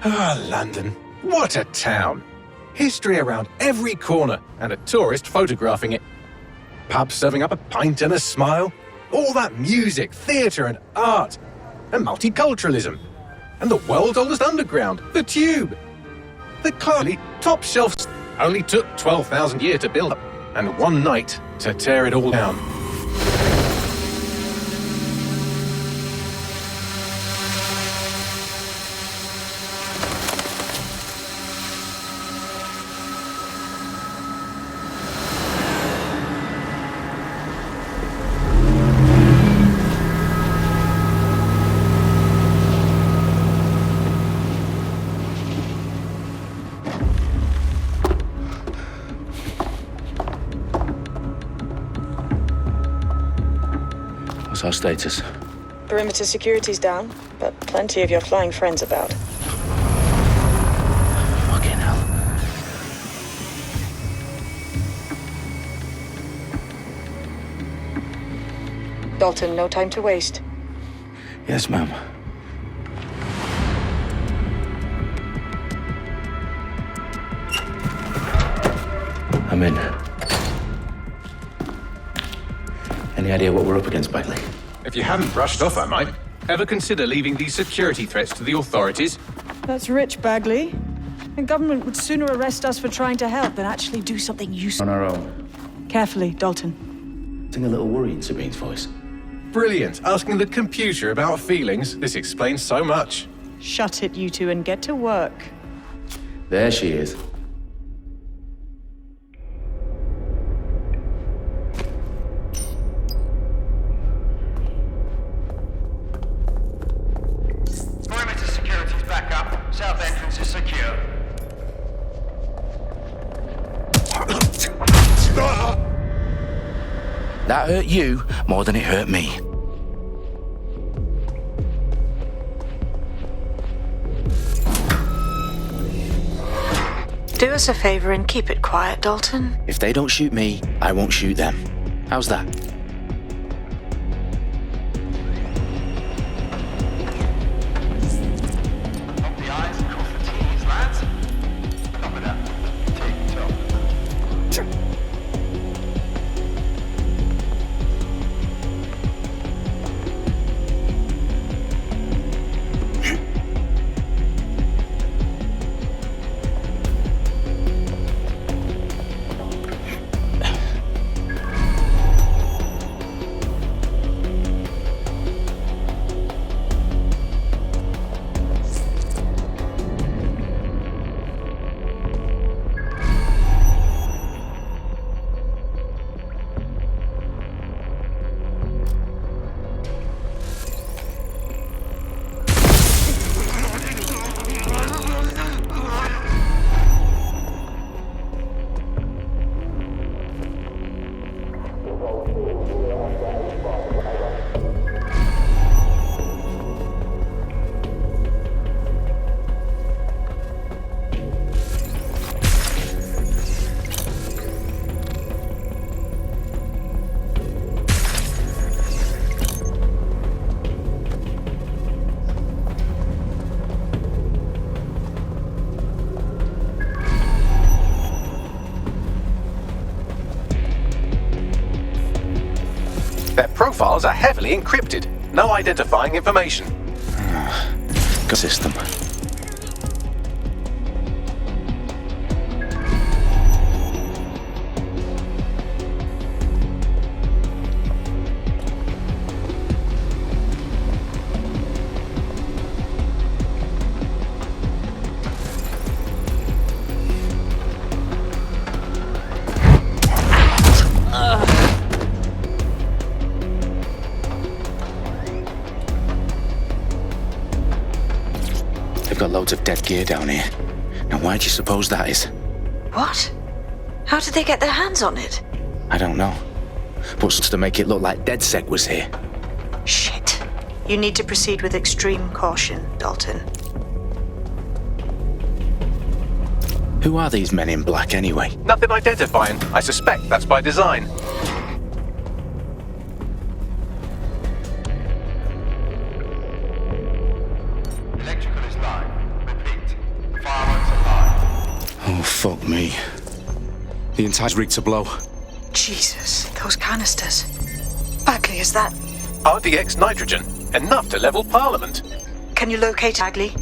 Ah, London. What a town. History around every corner and a tourist photographing it. Pubs serving up a pint and a smile. All that music, theatre and art. And multiculturalism. And the world's oldest underground, the Tube. The clearly top shelf only took 12,000 years to build up and one night to tear it all down. What's our status? Perimeter security's down, but plenty of your flying friends about. Fucking hell. Dalton, no time to waste. Yes, ma'am. I'm in. Any idea what we're up against, Bagley? If you haven't brushed off, I might. Ever consider leaving these security threats to the authorities? That's rich, Bagley. The government would sooner arrest us for trying to help than actually do something useful. On our own. Carefully, Dalton. Sing a little worry in Sabine's voice. Brilliant. Asking the computer about feelings. This explains so much. Shut it, you two, and get to work. There she is. Perimeter security's back up. South entrance is secure. That hurt you more than it hurt me. Do us a favor and keep it quiet, Dalton. If they don't shoot me, I won't shoot them. How's that? Up the I's and cross the T's, lads. Copy that. Take top. Their profiles are heavily encrypted. No identifying information. Good system. They've got loads of dead gear down here. Now why do you suppose that is? What? How did they get their hands on it? I don't know. But it's to make it look like DedSec was here. Shit. You need to proceed with extreme caution, Dalton. Who are these men in black anyway? Nothing identifying. I suspect that's by design. Electrical is live. Repeat. Oh, fuck me. The entire's rigged to blow. Jesus, those canisters. Bagley, is that... RDX nitrogen, enough to level Parliament. Can you locate Bagley?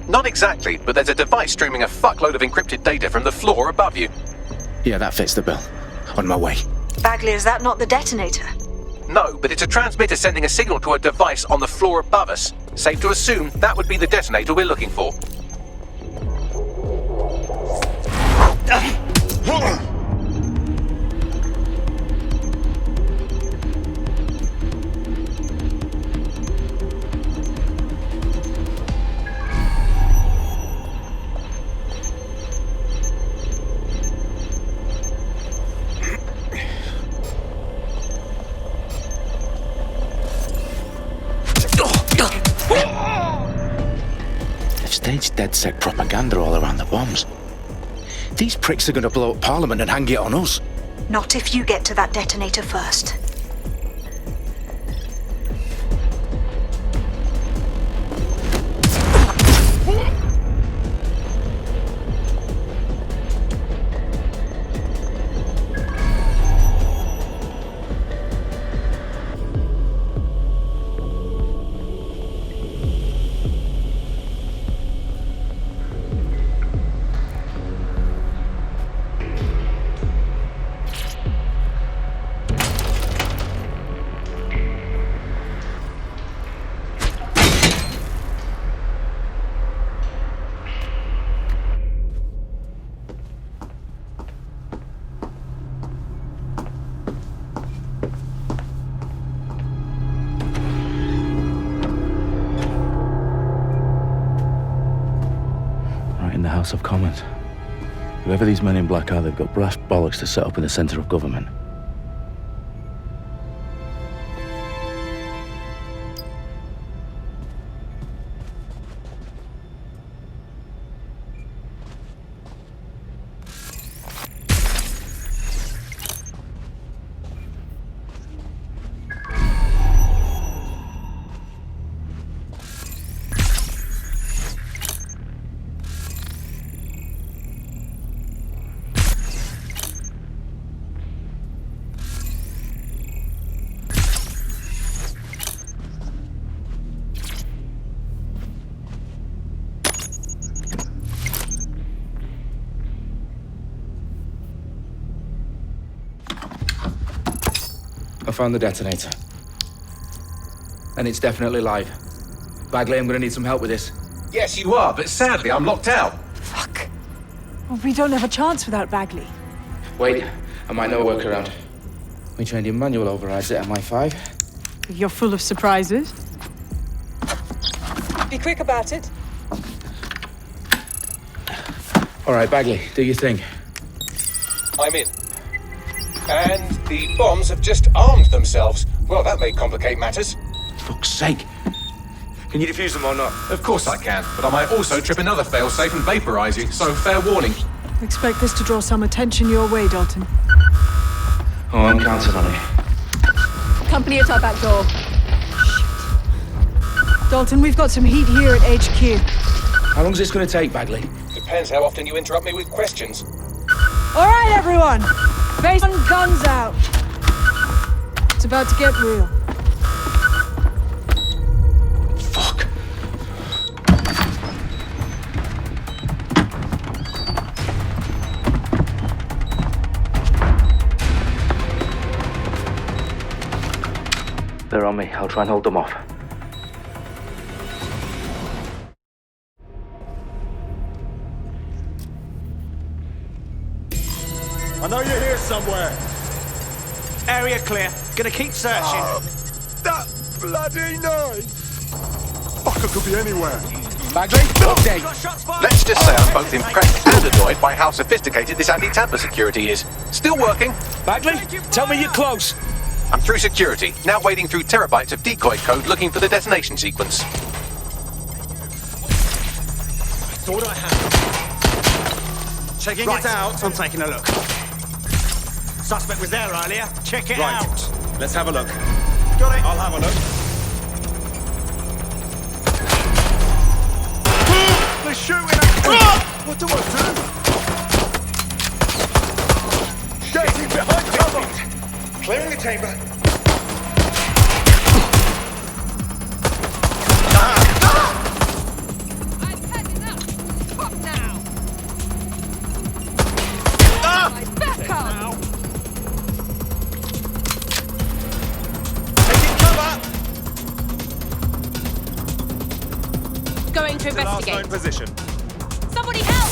Not exactly, but there's a device streaming a fuckload of encrypted data from the floor above you. Yeah, that fits the bill. On my way. Bagley, is that not the detonator? No, but it's a transmitter sending a signal to a device on the floor above us. Safe to assume that would be the detonator we're looking for. They've staged DedSec propaganda all around the bombs. These pricks are going to blow up Parliament and hang it on us. Not if you get to that detonator first. In the House of Commons. Whoever these men in black are, they've got brass bollocks to set up in the centre of government. I found the detonator. And it's definitely live. Bagley, I'm gonna need some help with this. Yes, you are, but sadly I'm locked out. Fuck. Well, we don't have a chance without Bagley. Wait, I might know a workaround. We trained in manual overrides at MI5. You're full of surprises. Be quick about it. All right, Bagley, do your thing. I'm in. And the bombs have just armed themselves. Well, that may complicate matters. Fuck's sake. Can you defuse them or not? Of course I can, but I might also trip another failsafe and vaporize you, so fair warning. Expect this to draw some attention your way, Dalton. Oh, I'm counting on it. Company at our back door. Shit. Dalton, we've got some heat here at HQ. How long is this gonna take, Bagley? Depends how often you interrupt me with questions. All right, everyone. Face and guns out. It's about to get real. Fuck. They're on me. I'll try and hold them off. I know you're here somewhere. Area clear. Gonna keep searching. That bloody knife! Fucker could be anywhere. Bagley, update. Got shots fired. Let's just say I'm both impressed and annoyed by how sophisticated this anti-tamper security is. Still working. Bagley, tell me you're close. I'm through security, now wading through terabytes of decoy code looking for the detonation sequence. Thought I had. Checking it out. I'm taking a look. Suspect was there earlier. Check it out. Let's have a look. Got it. I'll have a look. They're shooting at me. What do I do? Getting behind cover! Clearing the chamber. I've had enough. Stop now. Back up. Taking cover. Going to Last known investigate. position. Somebody help!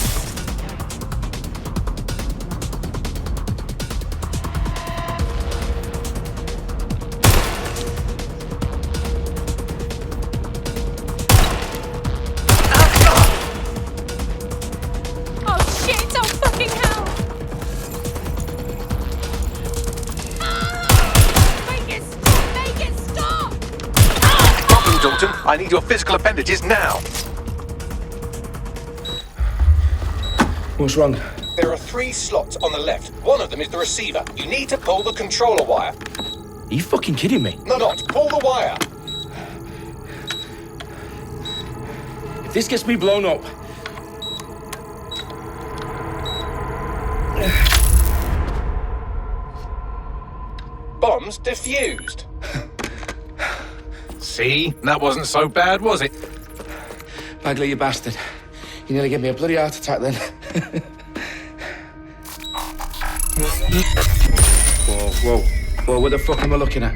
Oh shit! Oh fucking hell! Make it stop! Make it stop! Welcome, Dalton. I need your physical appendages now. What's wrong? There are 3 slots on the left. One of them is the receiver. You need to pull the controller wire. Are you fucking kidding me? No, not. Pull the wire. If this gets me blown up... Bombs defused. See? That wasn't so bad, was it? Bagley, you bastard. You nearly gave me a bloody heart attack then. Whoa, what the fuck am I looking at?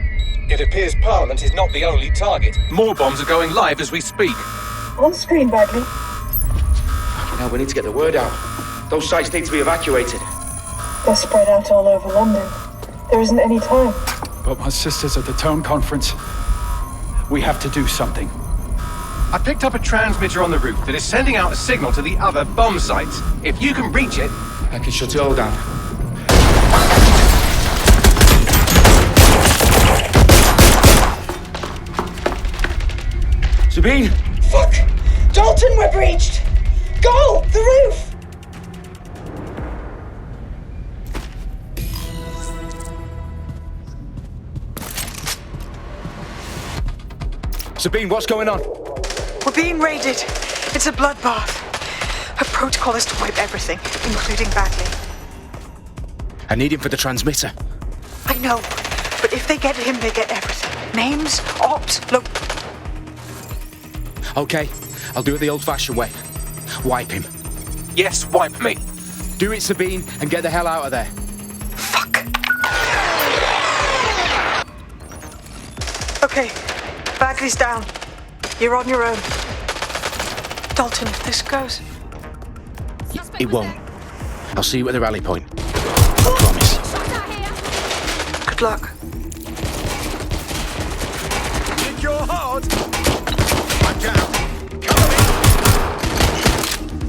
It appears Parliament is not the only target. More bombs are going live as we speak. On screen, Bagley. Now we need to get the word out. Those sites need to be evacuated. They're spread out all over London. There isn't any time. But my sister's at the town conference. We have to do something. I picked up a transmitter on the roof that is sending out a signal to the other bomb sites. If you can reach it... I can shut it all down. Sabine! Fuck! Dalton, we're breached! Go! The roof! Sabine, what's going on? We're being raided. It's a bloodbath. Her protocol is to wipe everything, including Bagley. I need him for the transmitter. I know, but if they get him, they get everything. Names, ops, Okay, I'll do it the old-fashioned way. Wipe him. Yes, wipe me. Do it, Sabine, and get the hell out of there. Fuck. Okay, Bagley's down. You're on your own. Dalton, if this goes... It won't. I'll see you at the rally point. I promise. Good luck. Think you're hard? I'm down.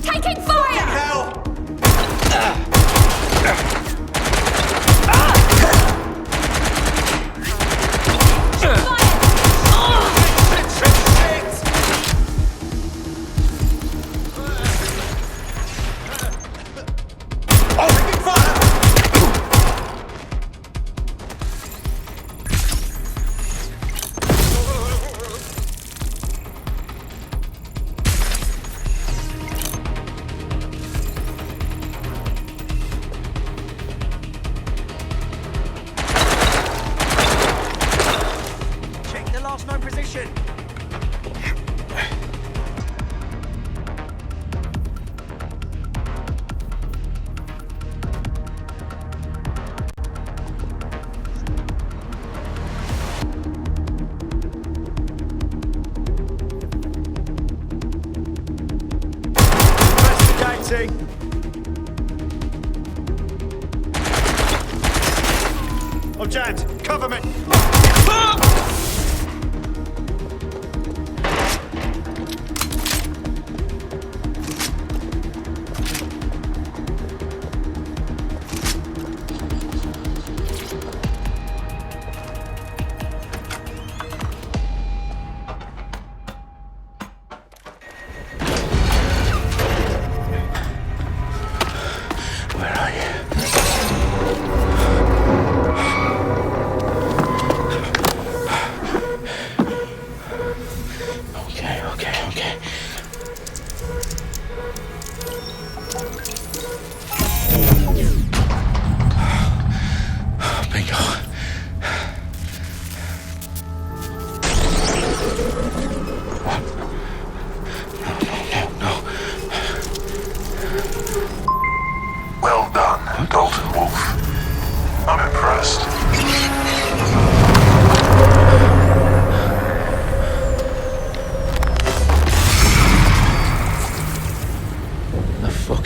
Taking fire! Hell! I'm jammed. Cover me. Where are you?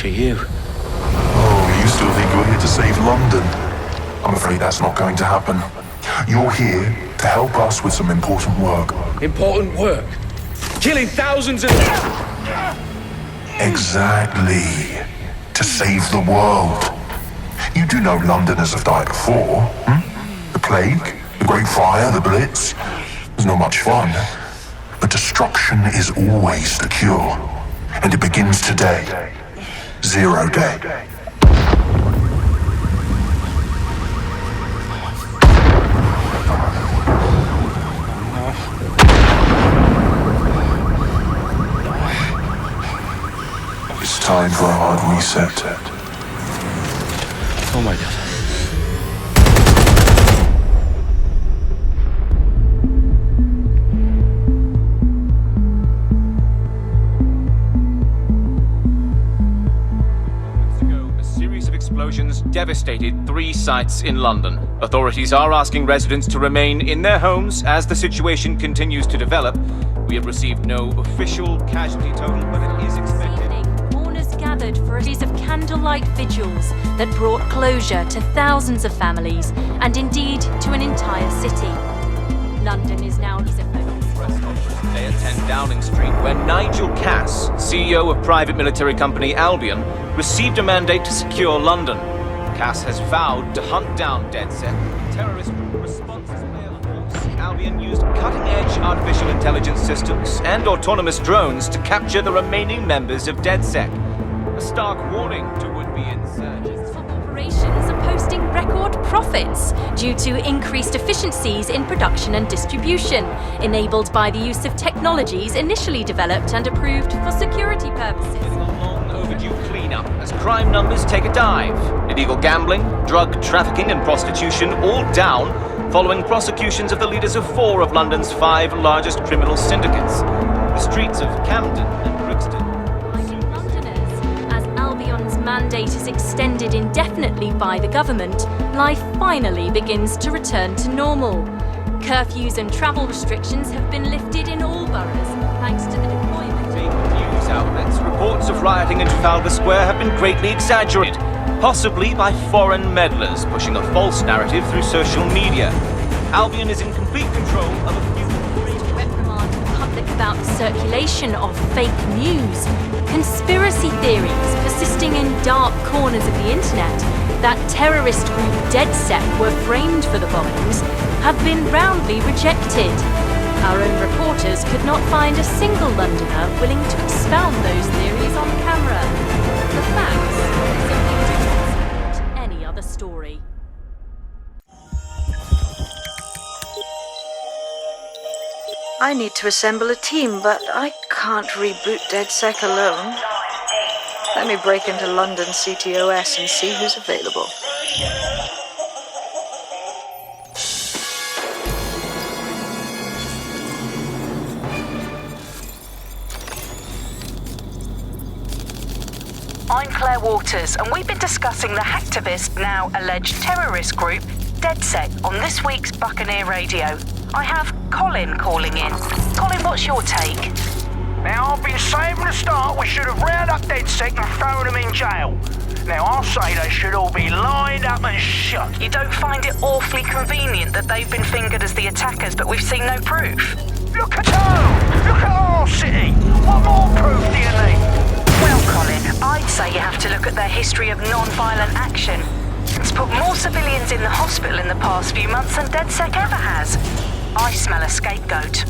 fuck are you? Oh, you still think you're here to save London? I'm afraid that's not going to happen. You're here to help us with some important work. Important work? Killing thousands of... Exactly. To save the world. You do know Londoners have died before, The plague, the Great Fire, the Blitz. It was not much fun. But destruction is always the cure. And it begins today. 0 day. It's time for a hard reset. Oh my God. Explosions devastated 3 sites in London. Authorities are asking residents to remain in their homes as the situation continues to develop. We have received no official casualty total, but it is expected. Mourners gathered for a series of candlelight vigils that brought closure to thousands of families and indeed to an entire city. London is now a Press conference today at 10 Downing Street, where Nigel Cass, CEO of private military company Albion, received a mandate to secure London. Cass has vowed to hunt down DedSec. Terrorist responses play a force. Albion used cutting-edge artificial intelligence systems and autonomous drones to capture the remaining members of DedSec. A stark warning to would-be insurgents. Corporations are posting record profits due to increased efficiencies in production and distribution, enabled by the use of technologies initially developed and approved for security purposes. Overdue cleanup as crime numbers take a dive. Illegal gambling, drug trafficking and prostitution all down following prosecutions of the leaders of 4 of London's 5 largest criminal syndicates. The streets of Camden and Brixton. Londoners, as Albion's mandate is extended indefinitely by the government, life finally begins to return to normal. Curfews and travel restrictions have been lifted in all boroughs thanks to the deployment. News outlets, reports of rioting in Trafalgar Square have been greatly exaggerated, possibly by foreign meddlers pushing a false narrative through social media. Albion is in complete control of a few... reprimand the public about the circulation of fake news, conspiracy theories persisting in dark corners of the internet that terrorist group DedSec were framed for the bombings have been roundly rejected. Our own reporters could not find a single Londoner willing to expound those theories on camera. The facts simply don't support any other story. I need to assemble a team, but I can't reboot DedSec alone. Let me break into London CTOS and see who's available. I'm Claire Waters, and we've been discussing the hacktivist, now alleged terrorist group, DedSec, on this week's Buccaneer Radio. I have Colin calling in. Colin, what's your take? Now, I've been saying from the start we should have rounded up DedSec and thrown them in jail. Now, I'll say they should all be lined up and shot. You don't find it awfully convenient that they've been fingered as the attackers, but we've seen no proof? Look at her! Look at our city! What more proof do you need? Well, Colin, I'd say you have to look at their history of non-violent action. It's put more civilians in the hospital in the past few months than DedSec ever has. I smell a scapegoat.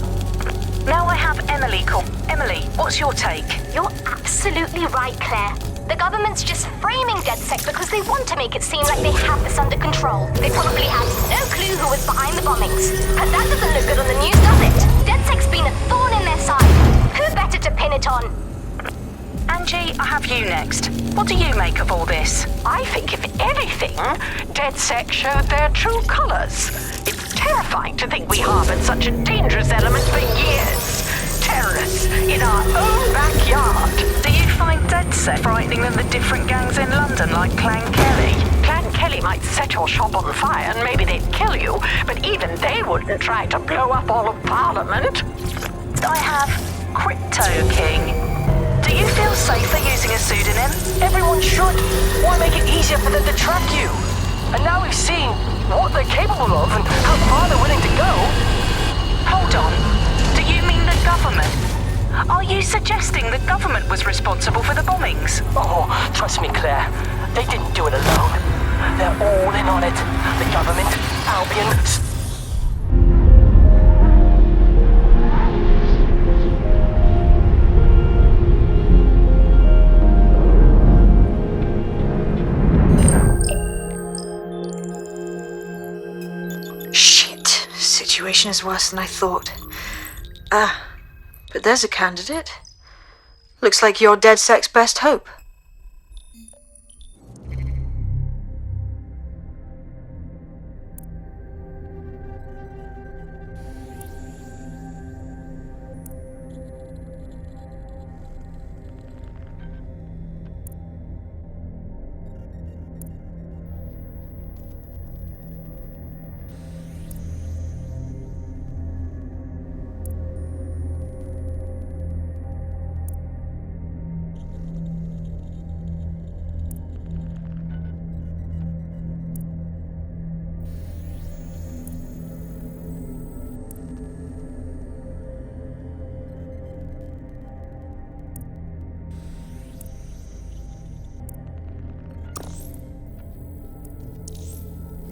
Now I have Emily call. Emily, what's your take? You're absolutely right, Claire. The government's just framing DedSec because they want to make it seem like they have this under control. They probably had no clue who was behind the bombings. But that doesn't look good on the news, does it? DedSec's been a thorn in their side. Who better to pin it on? Angie, I have you next. What do you make of all this? I think, if anything, DedSec showed their true colours. It's terrifying to think we harboured such a dangerous element for years. Terrorists in our own backyard. Do you find DedSec frightening than the different gangs in London, like Clan Kelly? Clan Kelly might set your shop on fire and maybe they'd kill you, but even they wouldn't try to blow up all of Parliament. I have Crypto King. Do you feel safer using using a pseudonym? Everyone should. Why make it easier for them to track you? And now we've seen what they're capable of and how far they're willing to go. Hold on. Do you mean the government? Are you suggesting the government was responsible for the bombings? Oh, trust me, Claire. They didn't do it alone. They're all in on it. The government, Albion... Shit. Situation is worse than I thought. But there's a candidate. Looks like you're DedSec's best hope.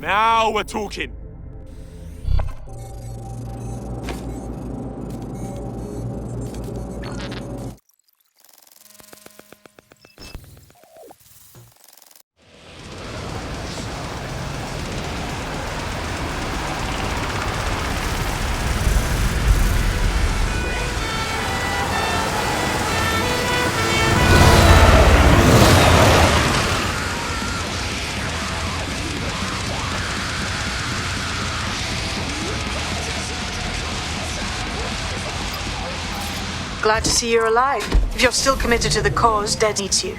Now we're talking. Glad to see you're alive. If you're still committed to the cause, Ded needs you.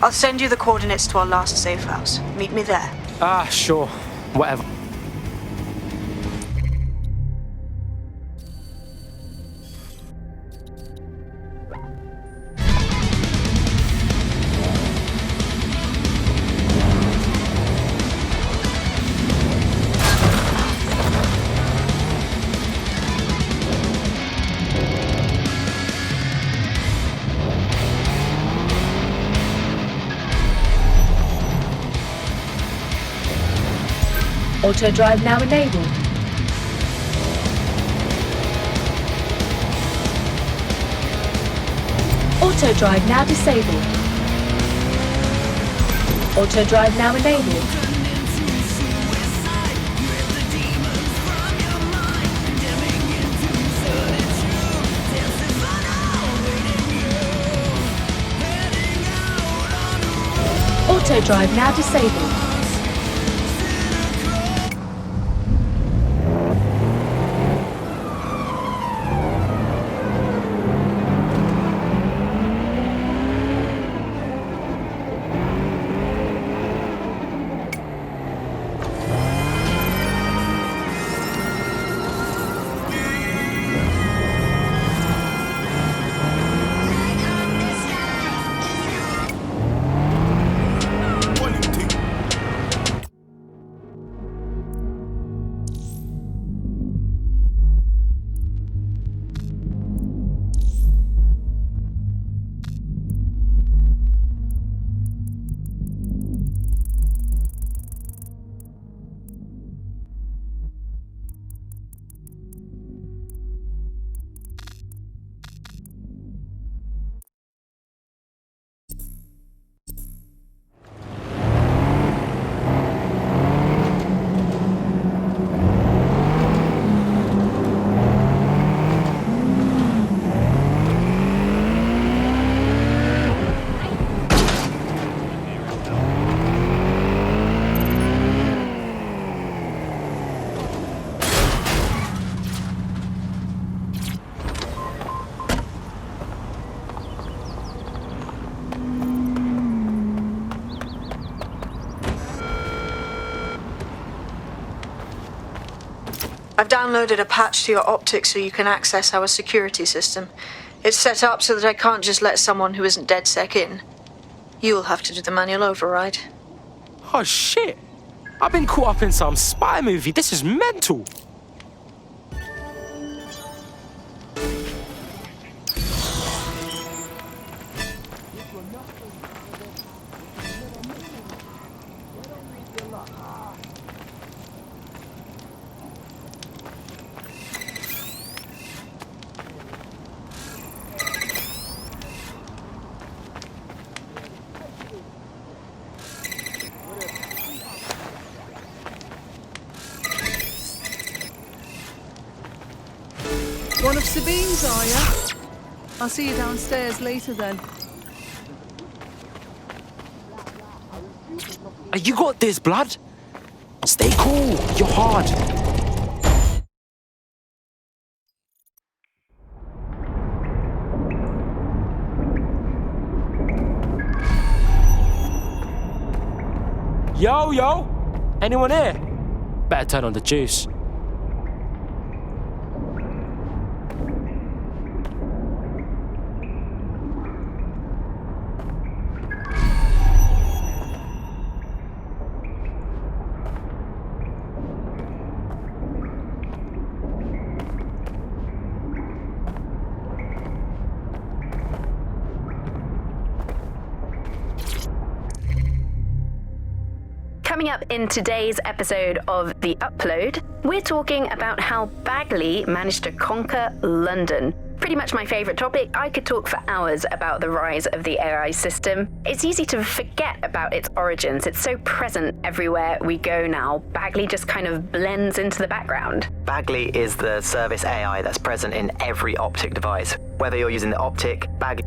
I'll send you the coordinates to our last safe house. Meet me there. Sure. Whatever. Auto drive now enabled. Auto drive now disabled. Auto drive now enabled. Auto drive now disabled. I've downloaded a patch to your optics so you can access our security system. It's set up so that I can't just let someone who isn't DedSec in. You'll have to do the manual override. Oh shit! I've been caught up in some spy movie. This is mental. One of Sabine's, are you? I'll see you downstairs later then. You got this, blood. Stay cool. You're hard. Yo! Anyone here? Better turn on the juice. Coming up in today's episode of The Upload, we're talking about how Bagley managed to conquer London. Pretty much my favourite topic. I could talk for hours about the rise of the AI system. It's easy to forget about its origins. It's so present everywhere we go now. Bagley just kind of blends into the background. Bagley is the service AI that's present in every optic device. Whether you're using the optic, Bagley...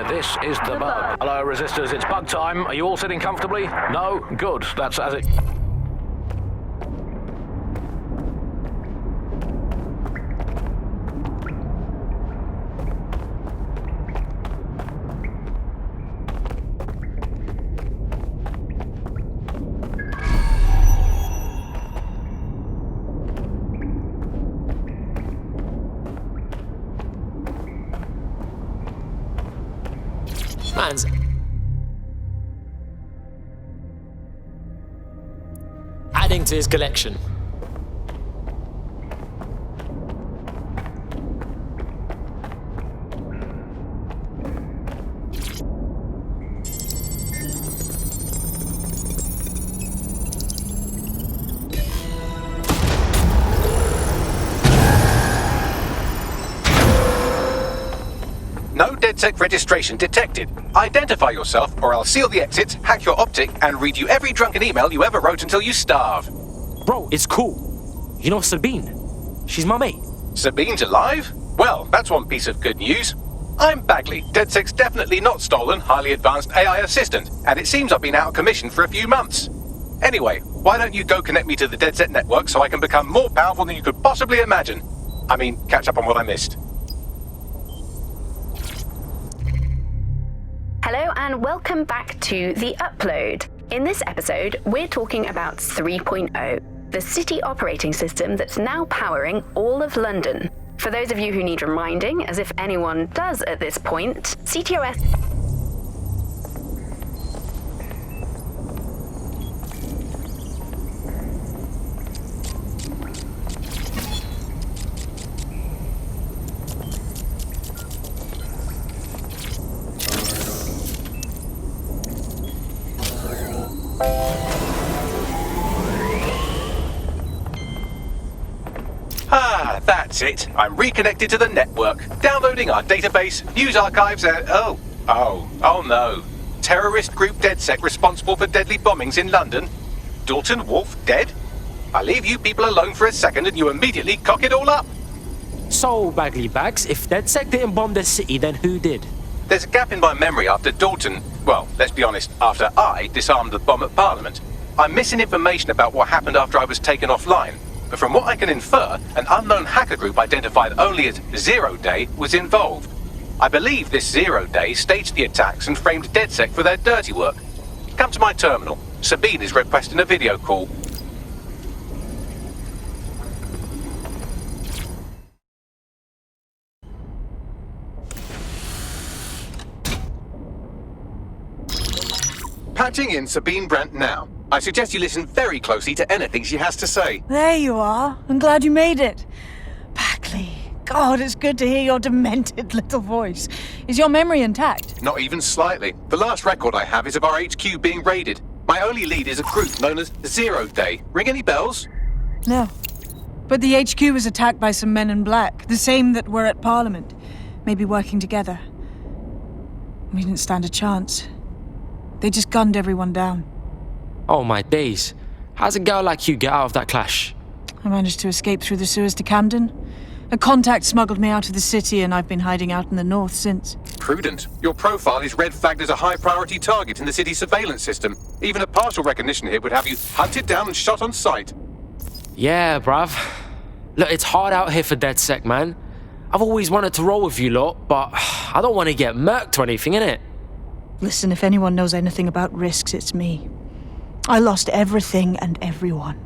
This is the bug. Hello, resistors, it's bug time. Are you all sitting comfortably? No? Good. That's as it... Man's adding to his collection. No DedSec registration detected. Identify yourself, or I'll seal the exits, hack your optic, and read you every drunken email you ever wrote until you starve. Bro, it's cool. You know Sabine? She's my mate. Sabine's alive? Well, that's one piece of good news. I'm Bagley, DedSec's definitely not stolen, highly advanced AI assistant, and it seems I've been out of commission for a few months. Anyway, why don't you go connect me to the DedSec network so I can become more powerful than you could possibly imagine? I mean, catch up on what I missed. Hello and welcome back to The Upload. In this episode, we're talking about 3.0, the city operating system that's now powering all of London. For those of you who need reminding, as if anyone does at this point, CTOS... That's it. I'm reconnected to the network, downloading our database, news archives, and... Oh no. Terrorist group DedSec responsible for deadly bombings in London? Dalton Wolf dead? I leave you people alone for a second and you immediately cock it all up. So, Bagley Bags, if DedSec didn't bomb the city, then who did? There's a gap in my memory after Dalton... Well, let's be honest, after I disarmed the bomb at Parliament. I'm missing information about what happened after I was taken offline. but from what I can infer, an unknown hacker group identified only as Zero Day was involved. I believe this Zero Day staged the attacks and framed DedSec for their dirty work. Come to my terminal. Sabine is requesting a video call. Patching in Sabine Brandt now. I suggest you listen very closely to anything she has to say. There you are. I'm glad you made it. Backley. God, it's good to hear your demented little voice. Is your memory intact? Not even slightly. The last record I have is of our HQ being raided. My only lead is a group known as Zero Day. Ring any bells? No. But the HQ was attacked by some men in black, the same that were at Parliament. Maybe working together. We didn't stand a chance. They just gunned everyone down. Oh my days. How's a girl like you get out of that clash? I managed to escape through the sewers to Camden. A contact smuggled me out of the city and I've been hiding out in the north since. Prudent. Your profile is red flagged as a high-priority target in the city's surveillance system. Even a partial recognition here would have you hunted down and shot on sight. Yeah, bruv. Look, it's hard out here for DedSec, man. I've always wanted to roll with you lot, but I don't want to get murked or anything, innit? Listen, if anyone knows anything about risks, it's me. I lost everything and everyone.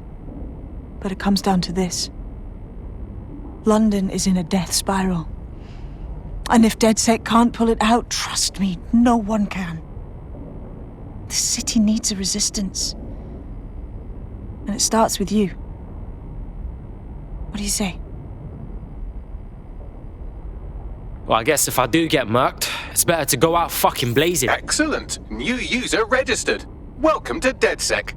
But it comes down to this. London is in a death spiral. And if DedSec can't pull it out, trust me, no one can. The city needs a resistance. And it starts with you. What do you say? Well, I guess if I do get murked, it's better to go out fucking blazing. Excellent. New user registered. Welcome to DedSec.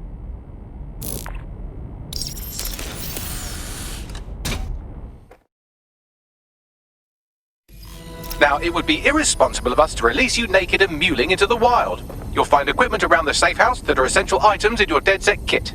Now, it would be irresponsible of us to release you naked and mewling into the wild. You'll find equipment around the safe house that are essential items in your DedSec kit.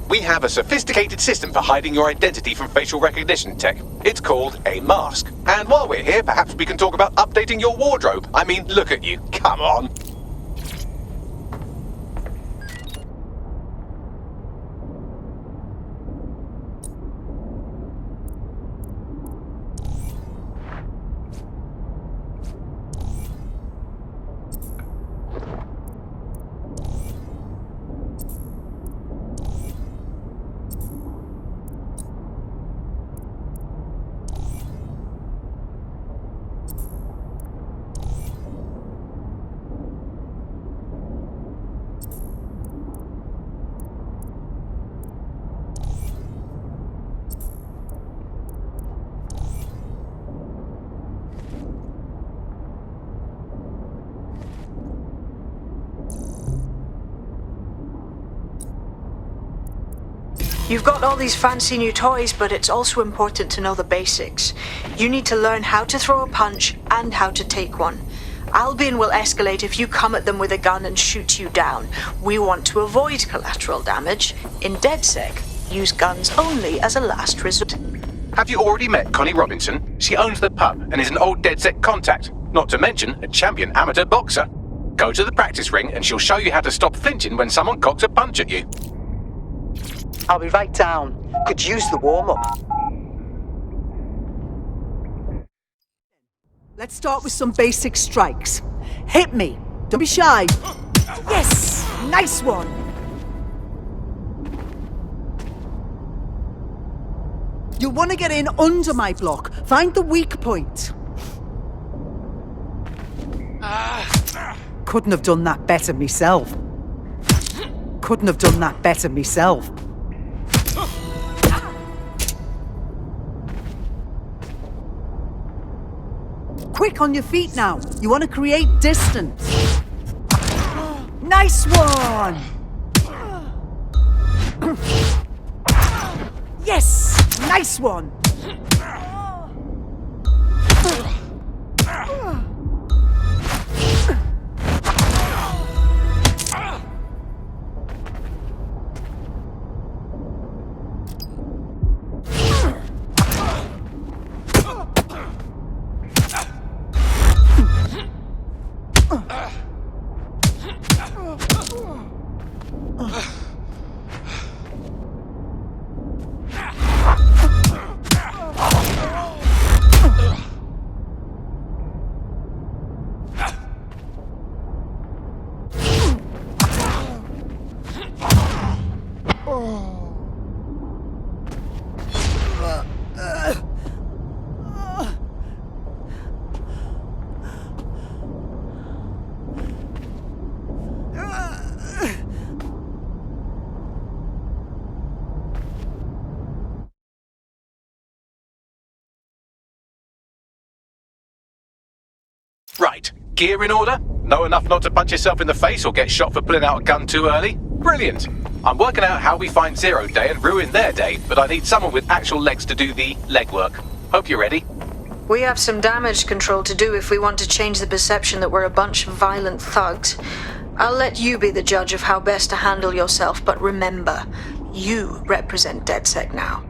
We have a sophisticated system for hiding your identity from facial recognition tech. It's called a mask. And while we're here, perhaps we can talk about updating your wardrobe. I mean, look at you. Come on. You've got all these fancy new toys, but it's also important to know the basics. You need to learn how to throw a punch and how to take one. Albion will escalate if you come at them with a gun and shoot you down. We want to avoid collateral damage. In DedSec, use guns only as a last resort. Have you already met Connie Robinson? She owns the pub and is an old DedSec contact, not to mention a champion amateur boxer. Go to the practice ring and she'll show you how to stop flinching when someone cocks a punch at you. I'll be right down. Could use the warm-up. Let's start with some basic strikes. Hit me. Don't be shy. Yes! Nice one! You'll want to get in under my block. Find the weak point. Couldn't have done that better myself. Couldn't have done that better myself. Quick on your feet now. You want to create distance. Nice one! Yes! Nice one! Right, gear in order? Know enough not to punch yourself in the face or get shot for pulling out a gun too early? Brilliant! I'm working out how we find Zero Day and ruin their day, but I need someone with actual legs to do the legwork. Hope you're ready. We have some damage control to do if we want to change the perception that we're a bunch of violent thugs. I'll let you be the judge of how best to handle yourself, but remember, you represent DedSec now.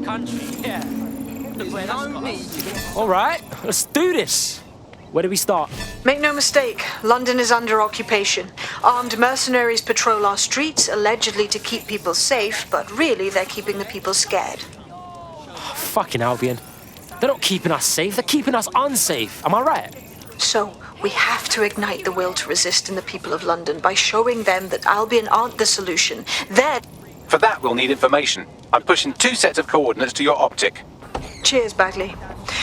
Country, yeah. Look where that's got us. All right, let's do this. Where do we start? Make no mistake, London is under occupation. Armed mercenaries patrol our streets, allegedly to keep people safe, but really they're keeping the people scared. Oh, fucking Albion. They're not keeping us safe, they're keeping us unsafe. Am I right? So, we have to ignite the will to resist in the people of London by showing them that Albion aren't the solution. They're... For that, we'll need information. I'm pushing 2 sets of coordinates to your optic. Cheers, Bagley.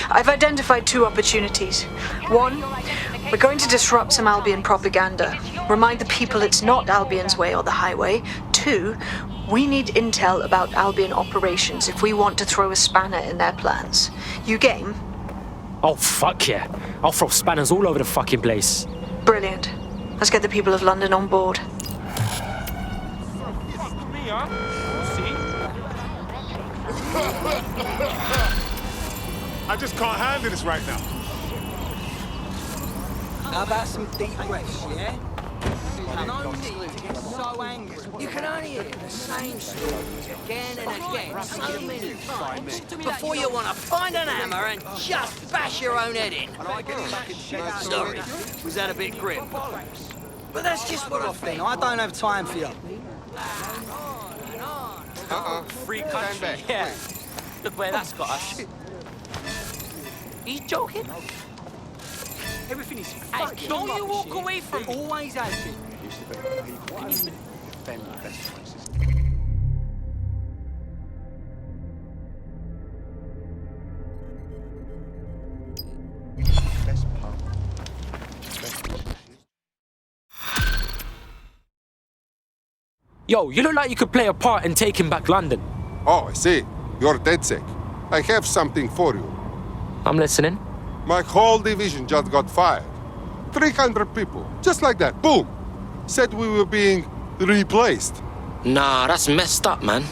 I've identified 2 opportunities. 1, we're going to disrupt some Albion propaganda. Remind the people it's not Albion's way or the highway. 2, we need intel about Albion operations if we want to throw a spanner in their plans. You game? Oh, fuck yeah. I'll throw spanners all over the fucking place. Brilliant. Let's get the people of London on board. I just can't handle this right now. How about some deep breaths, yeah? No need to get so angry. You can only hear the same stories again and again, so many times, before you want to find an hammer and just bash your own head in. Sorry, was that a bit grim? But that's just what I think. I don't have time for you. Free country, yeah. Look where that's got us. He's joking. Everything is hey, don't you walk away from me. Always has been. Can you defend the best places? Best pub. Yo, you look like you could play a part in taking back London. Oh, I see. You're DedSec. I have something for you. I'm listening. My whole division just got fired. 300 people, just like that, boom. Said we were being replaced. Nah, that's messed up, man.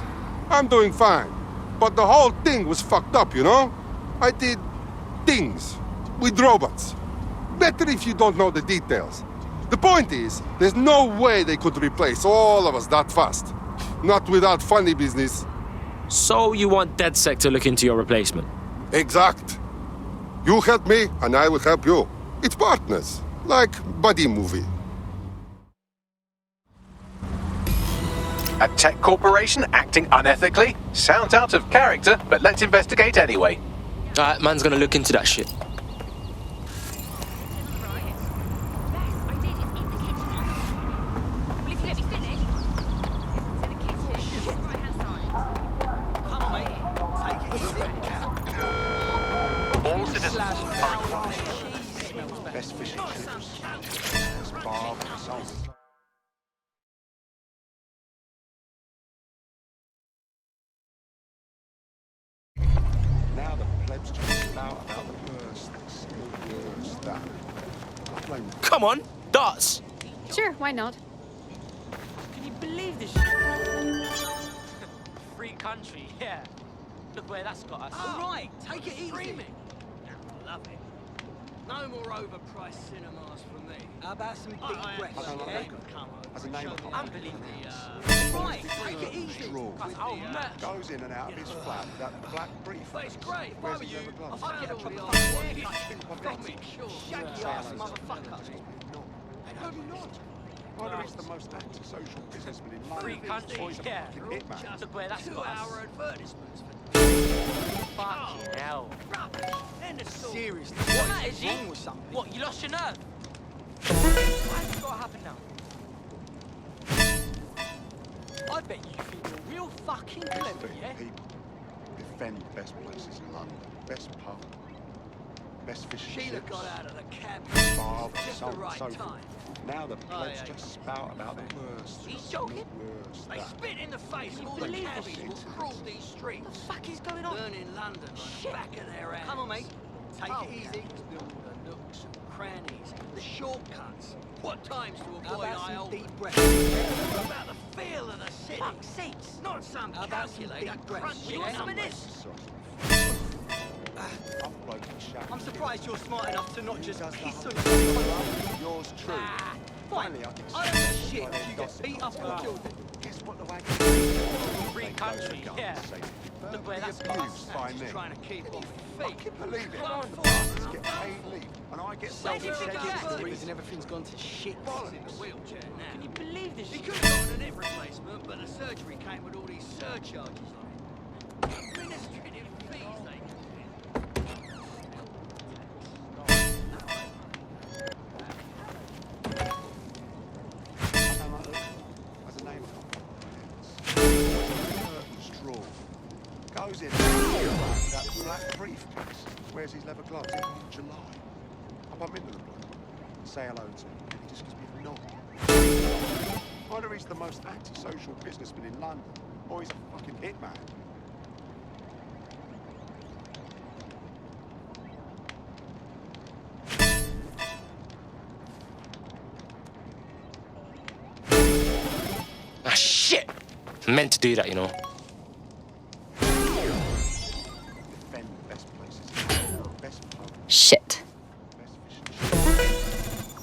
I'm doing fine, but the whole thing was fucked up, you know? I did things with robots. Better if you don't know the details. The point is, there's no way they could replace all of us that fast. Not without funny business. So you want DedSec to look into your replacement? Exact. You help me, and I will help you. It's partners, like buddy movie. A tech corporation acting unethically? Sounds out of character, but let's investigate anyway. Alright, man's gonna look into that shit. All citizens are best fishing chips. There's barb and salt. Now the plebs just about the worst this and the worst that. I blame them. Come on, darts! Sure, why not? Can you believe this shit? Free country, yeah. Look where that's got us. All right, take it easy. Streaming. Love it. No more overpriced cinemas for me. How about some deep breaths, yeah? As a name Unbelievable. Right, take it easy. Goes in and out of his flat with that black brief. But it's great. If I were you, I'd get a proper haircut. Shaggy ass motherfucker. Ryder is the most antisocial businessman in London. Free country, yeah. Hitman. Look where that's got us. 2-hour advertisements for fucking hell. End of story. Seriously, what's wrong with something? What, you lost your nerve? What's got to happen now? I bet you think you're real fucking clever, yeah? People defend the best places in London, best pub, best fish and Sheila chips, got out of the cab barb, just so the right on and so time. forth. Now the plebs just spout about the worst. He's joking. The worst They that. spit in the face of all the cabbies who crawl these streets. What the fuck is going on? Burning London like the back of their hands. Come on, mate. Take it easy. All the nooks and crannies, the shortcuts. What times to avoid aisle? Deep breaths. What about the feel of the city? Fuck sakes. Not some calculator crunching some of this. I'm surprised you're smart enough to not just piss on Yours true. Finally, I get I don't give a shit if you get beat up or killed. Guess what the wagon Free country, yeah. Look where that's got us. by me. Trying to keep off I feet. can believe it. Come on, The bastards get paid leave, and I get Where do you think self-incentive. that's the reason everything's gone to shit? In the wheelchair now. Can you believe this? He could have gotten a hip replacement, but the surgery came with all these surcharges on it. Administrative fees they As a name curtains drawn. Goes in that black briefcase. Wears his leather gloves in July. I bump into the bloke. Say hello to him. And he just gives me a nod. Either he's the most antisocial businessman in London, or he's a fucking hitman. Ah, shit! Meant to do that, you know. Defend the best places, best pub, Shit. best fish.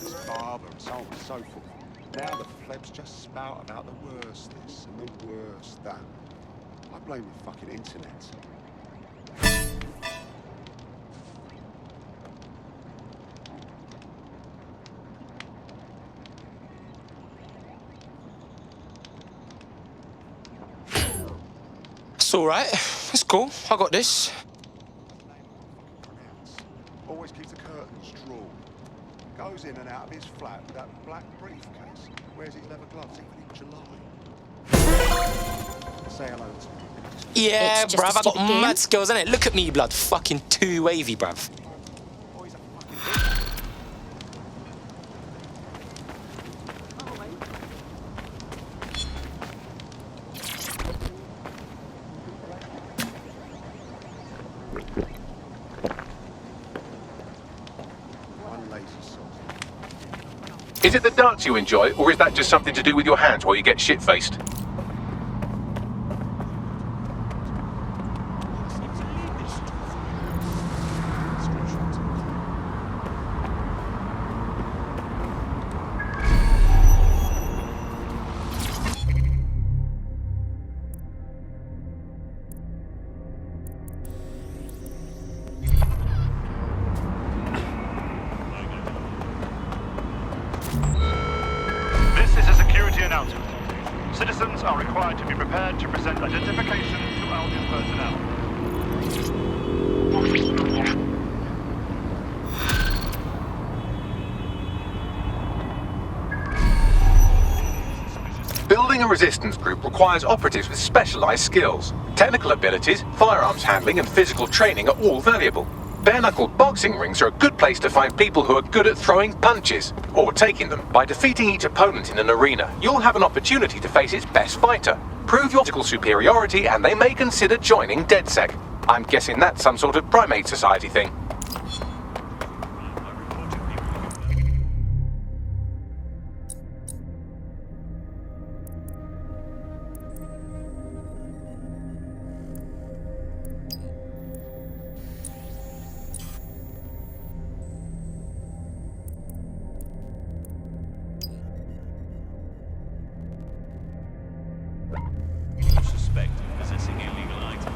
This barber and so on and so forth. Now the plebs just spout about the worst this and the worst that. I blame the fucking internet. It's alright. It's cool. I got this. Always keeps the curtains drawn. Goes in and out of his flat with that black briefcase. Wears his leather gloves even in July. Say hello to him. Yeah, It's just a bruv, I got stupid game. mad skills, innit? Look at me, blood. Fucking too wavy, bruv. One lazy sod. Is it the darts you enjoy, or is that just something to do with your hands while you get shit-faced? announcement. Citizens are required to be prepared to present identification to Albion personnel. Building a resistance group requires operatives with specialized skills. Technical abilities, firearms handling, and physical training are all valuable. Bare-knuckled boxing rings are a good place to find people who are good at throwing punches, or taking them. By defeating each opponent in an arena, you'll have an opportunity to face its best fighter. Prove your physical superiority and they may consider joining DedSec. I'm guessing that's some sort of primate society thing. Possessing illegal items.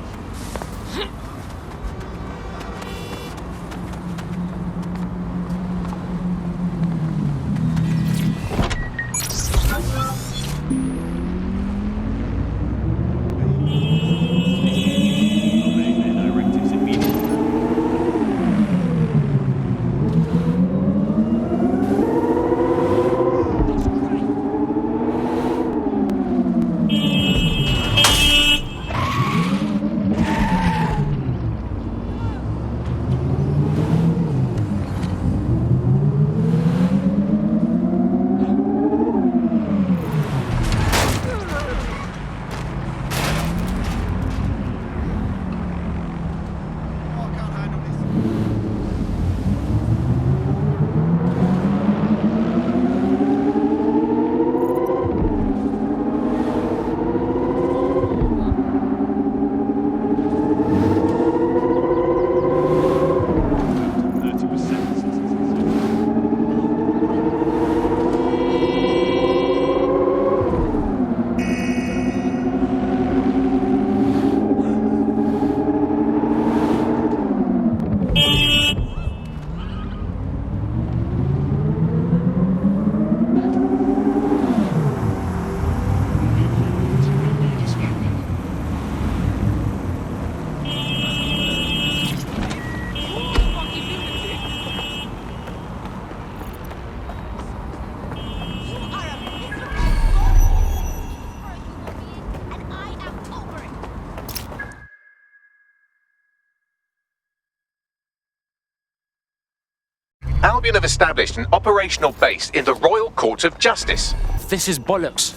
Albion have established an operational base in the Royal Court of Justice. This is bollocks.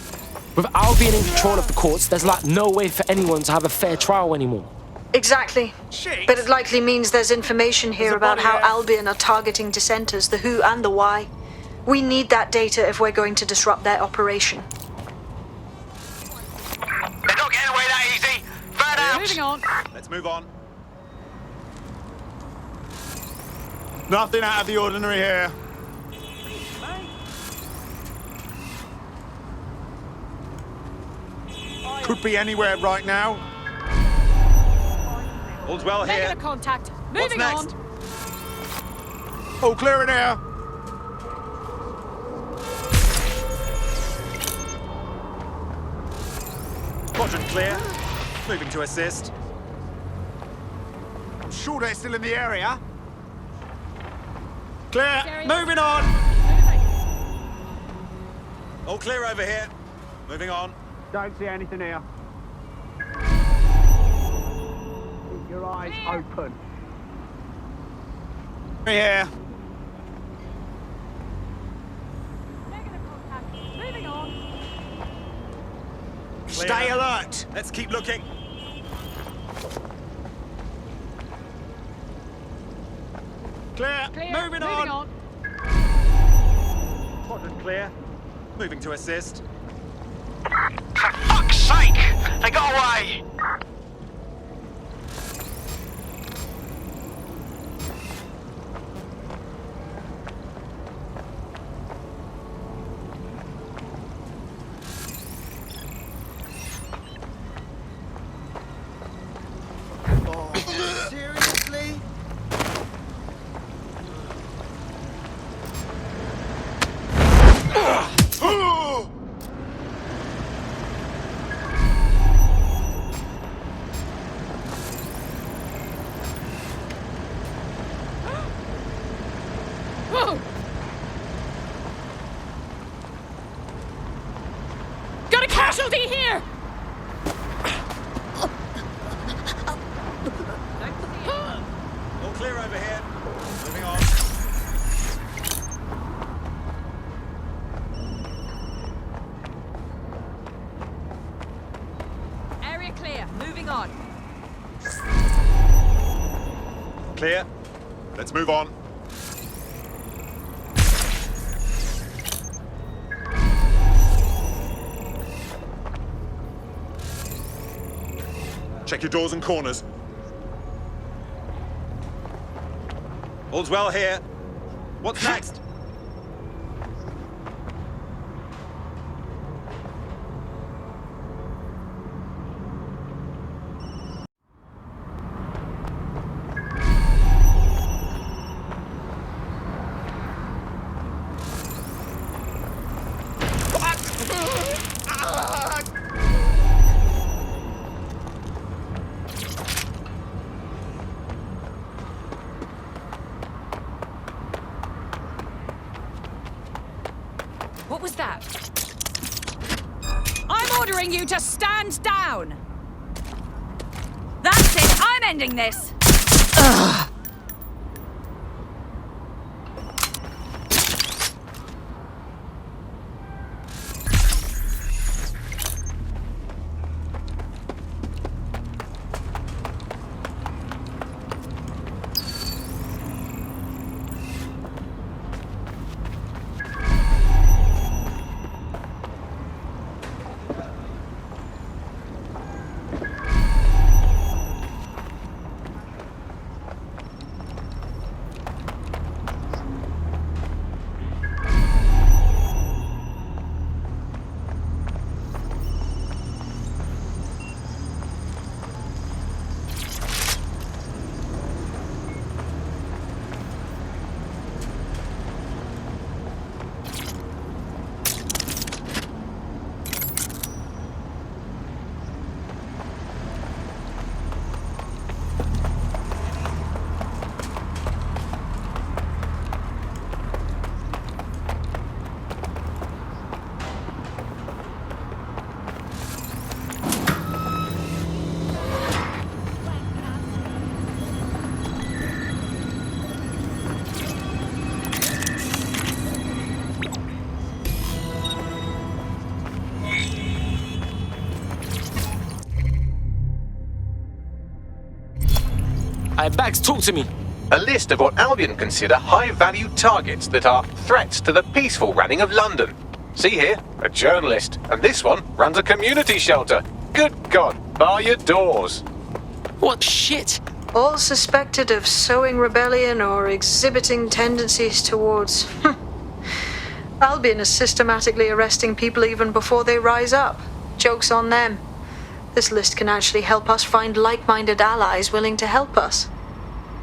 With Albion in control of the courts, there's like no way for anyone to have a fair trial anymore. Exactly. But it likely means there's information here about how Albion are targeting dissenters, the who and the why. We need that data if we're going to disrupt their operation. They're not getting away that easy. Burn out. Moving on. Let's move on. Nothing out of the ordinary here. Could be anywhere right now. All's well here. Regular contact. What's Moving next? on. All clear in here. Quadrant clear. Moving to assist. I'm sure they're still in the area. Clear. Moving on. All clear over here. Moving on. Don't see anything here. Keep your eyes open. Here. Moving on. Stay alert. Let's keep looking. Clear. Moving on. Quadrant clear. Moving to assist. For fuck's sake! They got away! Seriously? clear over here. Moving on. Area clear. Moving on. Clear. Let's move on. Check your doors and corners. All's well here. What's next? What was that? I'm ordering you to stand down! That's it! I'm ending this! Ugh. Bags, talk to me. A list of what Albion consider high-value targets that are threats to the peaceful running of London. See here, a journalist, and this one runs a community shelter. Good God, bar your doors. What shit? All suspected of sowing rebellion or exhibiting tendencies towards... Albion is systematically arresting people even before they rise up. Joke's on them. This list can actually help us find like-minded allies willing to help us.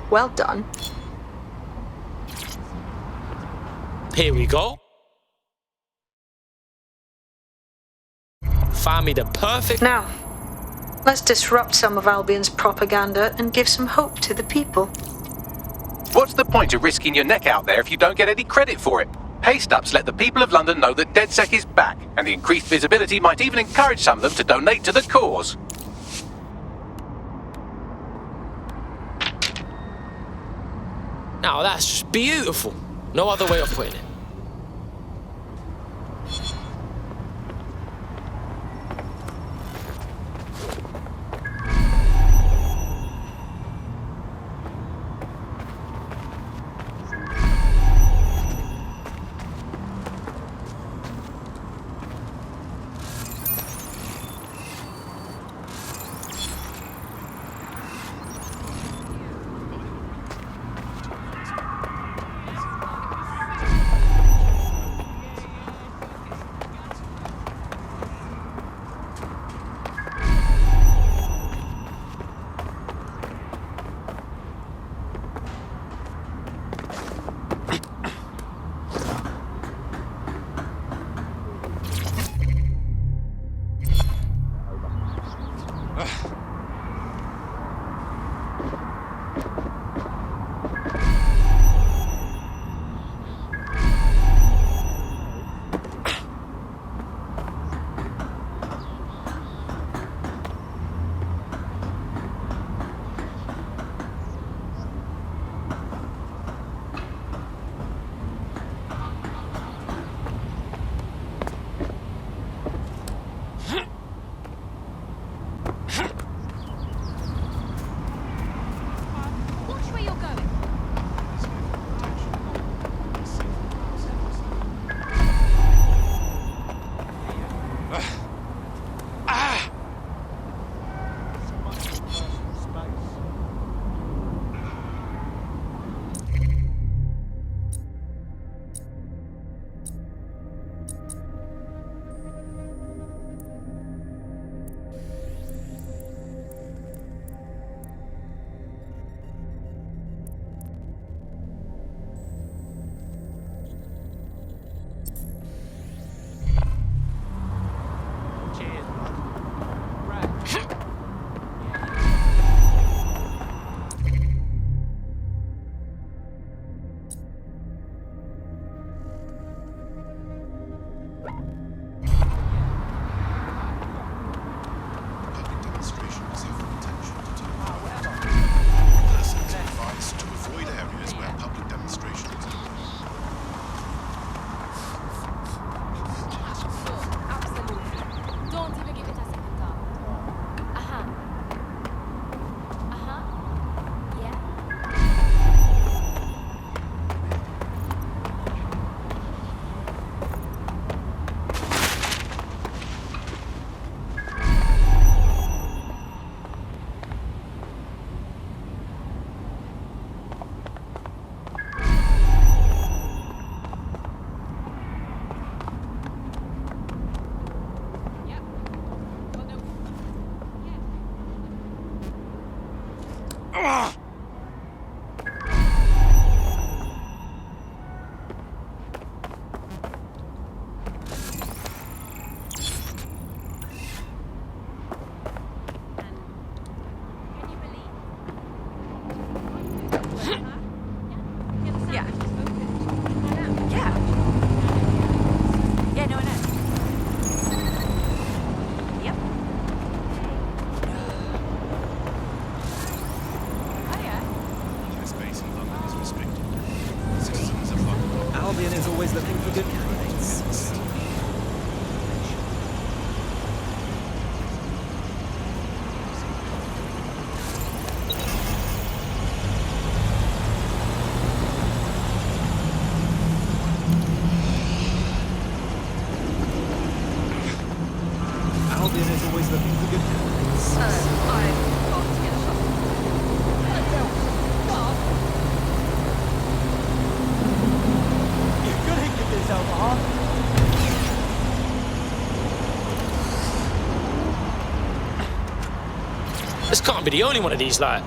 Well done. Here we go. Find me the perfect... Now, let's disrupt some of Albion's propaganda and give some hope to the people. What's the point of risking your neck out there if you don't get any credit for it? Paste-ups let the people of London know that DedSec is back, and the increased visibility might even encourage some of them to donate to the cause. Now that's just beautiful. No other way of putting it. Albion is always looking for good candidates. Albion is always looking for good candidates. I've got to get a shot. You're gonna give this over, huh? This can't be the only one of these, like.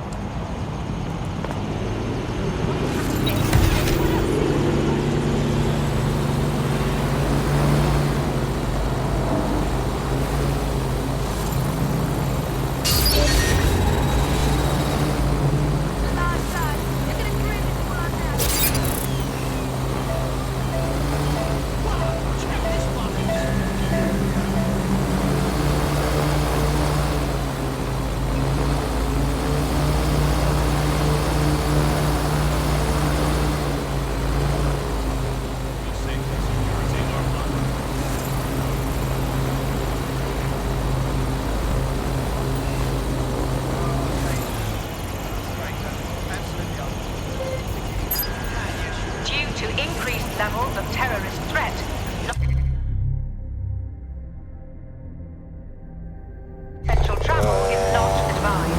levels of terrorist threat. Essential travel is not advised.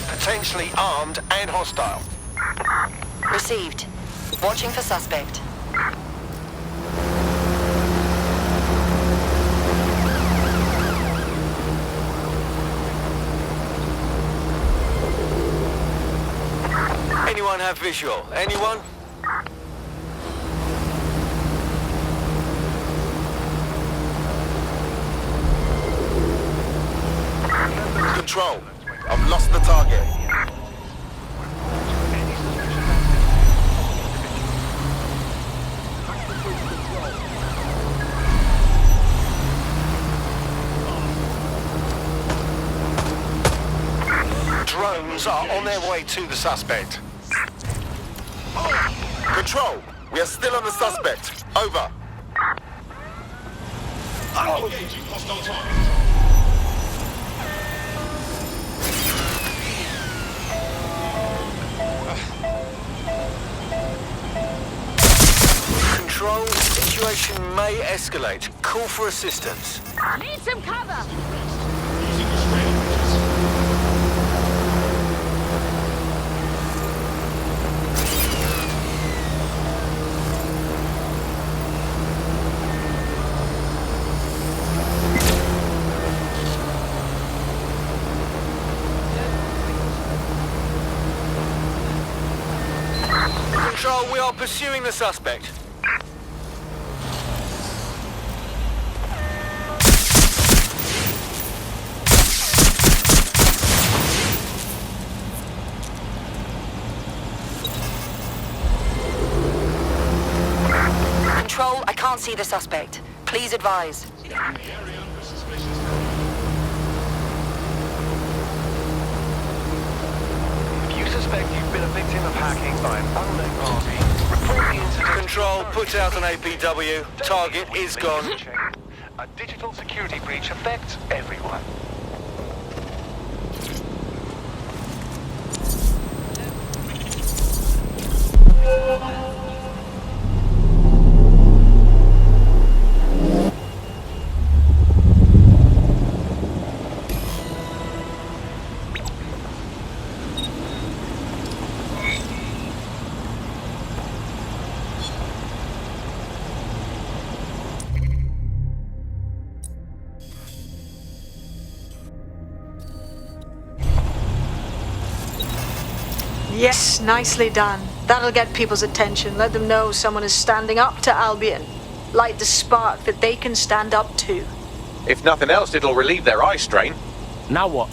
Potentially armed and hostile. Received. Watching for suspect. Anyone have visual? Anyone? Control. I've lost the target. Drones are on their way to the suspect. Control, we are still on the suspect. Over. Engaging hostile target. Control, situation may escalate. Call for assistance. Need some cover! Control, we are pursuing the suspect. Control, I can't see the suspect. Please advise. If you suspect you've been a victim of hacking by an unknown party, report the incident. Control, put out an APW. Target is gone. A digital security breach affects everyone. Yes, nicely done. That'll get people's attention. Let them know someone is standing up to Albion. Light the spark that they can stand up to. If nothing else, it'll relieve their eye strain. Now what?